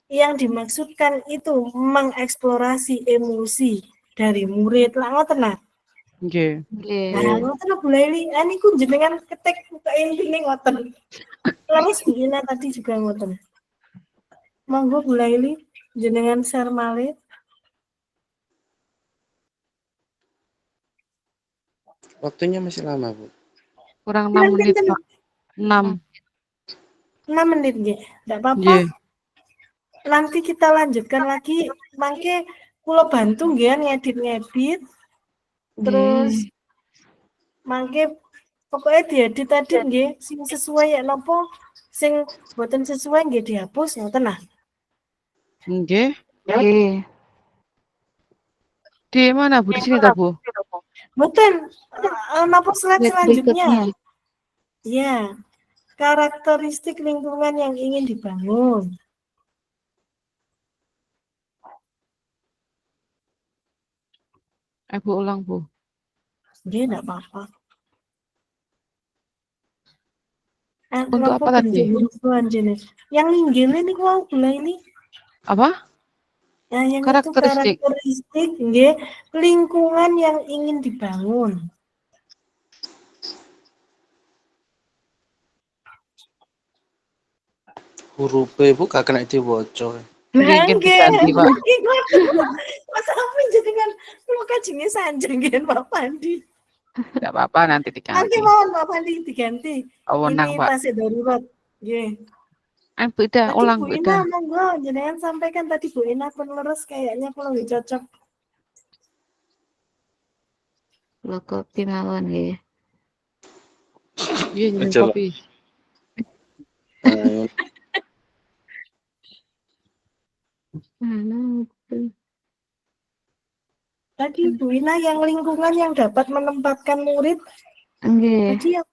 yang dimaksudkan itu mengeksplorasi emosi dari murid. Lah ngoten nah. Nggih. Nah, ngoten Bu Laili, niku jenengan ketik buka intine ngoten. Terus Bu Ina tadi juga ngoten. Monggo Bu Laili jenengan share malih. Waktunya masih lama, Bu. Kurang 6 menit, Pak. 6. 6 menit nggih. Enggak apa-apa. Nggih. nanti kita lanjutkan lagi. Mangke kula bantu nggih ngedit-ngedit. Terus Nggih. mangke pokoknya diedit tadi nggih sing sesuai ya napa sing boten sesuai nggih dihapus ngoten nah. Nggih. Nggih. Di mana Bu? Di sini toh Bu? Boten napa slide Slide selanjutnya? berikutnya. Ya, karakteristik lingkungan yang ingin dibangun. Bu ulang Bu. Dia enggak apa-apa. Untuk apa tadi? Yang inggil ini wow gula ini. Apa? Nah, yang Karakteristik. itu karakteristik nggih, lingkungan yang ingin dibangun. Huruf B Bu gak kena diwaca. Nggih, nggih diganti, Pak. Mas apa jenengan kula kajenge sanjang nggih Pak Pandi. Enggak apa-apa nanti Nanti diganti. mohon Pak Pandi diganti. Wewenang, Ini Pak. tasik darurat. Nggih. Beda, Tadi ulang Bu beda. Ina monggo jenengan sampaikan tadi Bu Ina penerus kayaknya kalau nggak cocok. Lo kopi mawon nggih. Iya, minum Coba. kopi. Tadi Bu Ina yang lingkungan yang dapat menempatkan murid. Nggih. Tadi yang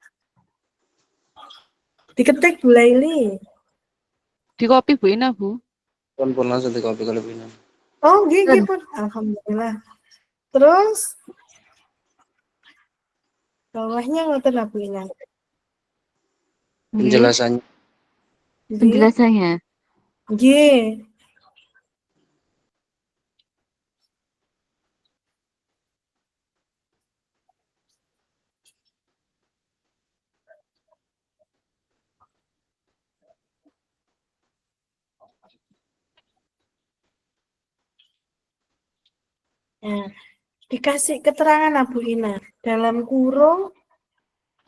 diketik Bu Laili. Di kopi Bu Ina, Bu. Pun langsung di kopi kalau ini. Oh, nggih pun. Alhamdulillah. Terus bawahnya ngoten lah Bu Ina. Penjelasannya. Penjelasannya. Nggih. Nah, dikasih keterangan Bu Ina dalam kurung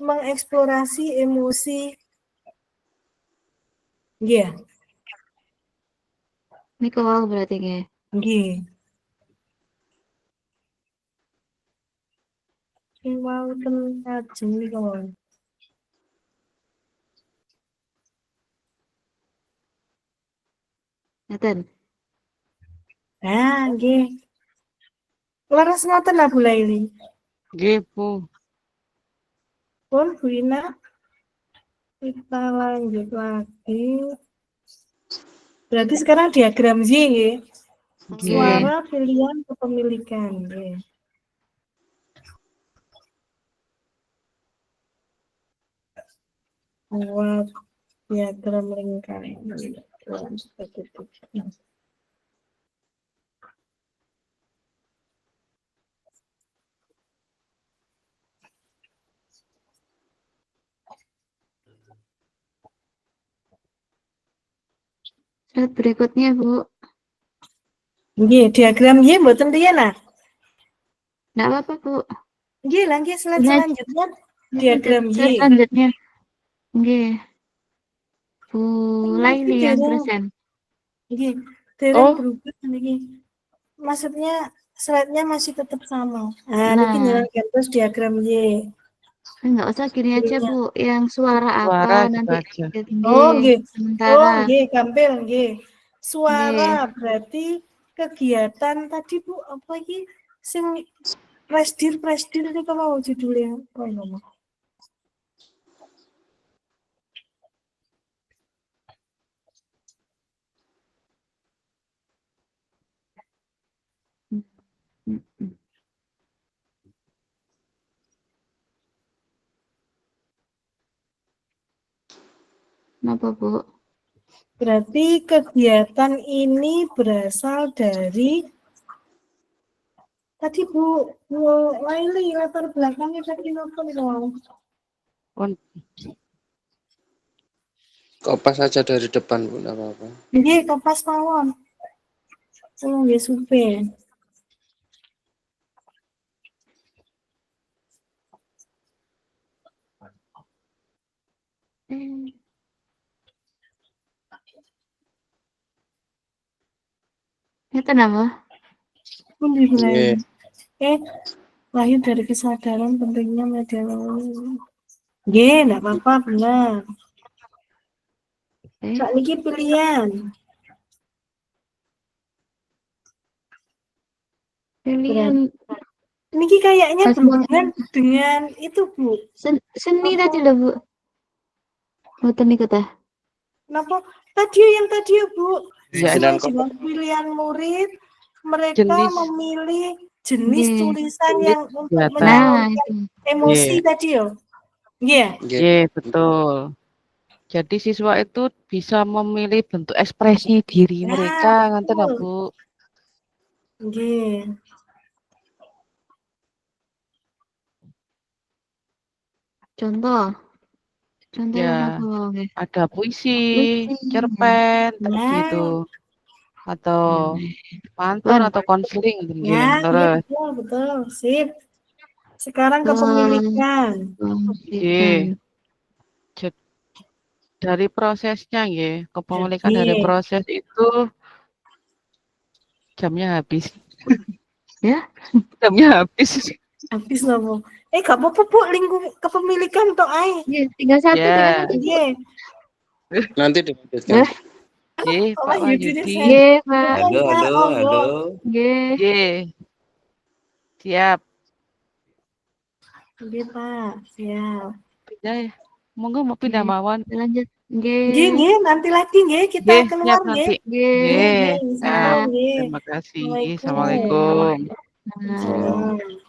mengeksplorasi emosi. Nggih. Niku wau berarti nggih. Nggih. Sing mau ten ajeng niku. Ngaten. Ah, nggih. Leres ngoten lah Bu Laili. Nggih, Bu. Pun Bu Ina kita lanjut lagi. Berarti sekarang diagram Z nggih. Nggih. Suara pilihan kepemilikan nggih. Buat diagram lingkaran. Slide berikutnya, Bu. Nggih, diagram Y mboten riyen nah. Enggak apa-apa, Bu. Nggih, lah nggih slide Ini aja. selanjutnya diagram Y. Slide selanjutnya. Nggih. Bu Laili yang Dereng- present. Nggih, dereng Oh. berubah niki. Maksudnya slide-nya masih tetap sama. Nah, niki Nah. nyerangkan terus diagram Y. Enggak usah gini aja, Bu. Yang suara Suara apa gitu nanti aja. Oh, nggih. sementara. Oh, nggih, gampil nggih. Suara Nggih. berarti kegiatan tadi Bu apa iki sing presdir ini kalau judulnya apa nama? Kenapa, Bu? Berarti kegiatan ini berasal dari tadi Bu Laili latar belakangnya tadi apa nih? Kopas saja dari depan Bu, enggak apa-apa. Nggih, kapas mawon. Nggih supe. Ngoten apa? Pundi Bulai? Nggih. Lahir dari kesadaran pentingnya media. Nggih, enggak apa-apa, benar. Kak Niki pilihan. Pilihan Niki kayaknya Pas berhubungan dengan itu, Bu. seni tadi loh, Bu. Ngoten niku teh. Kenapa? Yang tadi ya, Bu. Ya, Sembilan Sesuai dengan pilihan murid, mereka Jenis. memilih jenis Nggih. tulisan yang untuk kegiatan. menyalurkan Nah, itu. emosi tadi ya. Iya. Iya, betul. Jadi siswa itu bisa memilih bentuk ekspresi diri Nah, mereka, ngoten lho, betul. Bu. Nggih. Contoh Ya, apa nggih? ada puisi, Puisi. cerpen, tadi Nah. itu. Atau pantun Pun. atau konseling gitu nggih. Ya, Terus betul. Sip. Sekarang Betul. kepemilikan. nggih. Dari prosesnya nggih, kepemilikan dari Nggih. proses itu jamnya habis. Ya? Jamnya habis. Habis lah, Bu. Gak apa-apa, Bu. Lingkup kepemilikan tok ae. Iya, tinggal satu, Ya. tinggal satu. Nggih. Nanti dilanjutkan. Nggih, Pak Wahyudi. Nggih, Pak. Halo. Nggih. Nggih. Siap. Nggih, Pak. Siap. Pindah ya. Monggo mau pindah Nggih. mawon. Lanjut. Nggih, Nggih. nanti lagi nggih kita Nggih, keluar siap nggih. nanti. Nggih. Nggih. Nggih, Siap. nggih. Terima kasih. Assalamualaikum. Assalamualaikum. Nah. Salam.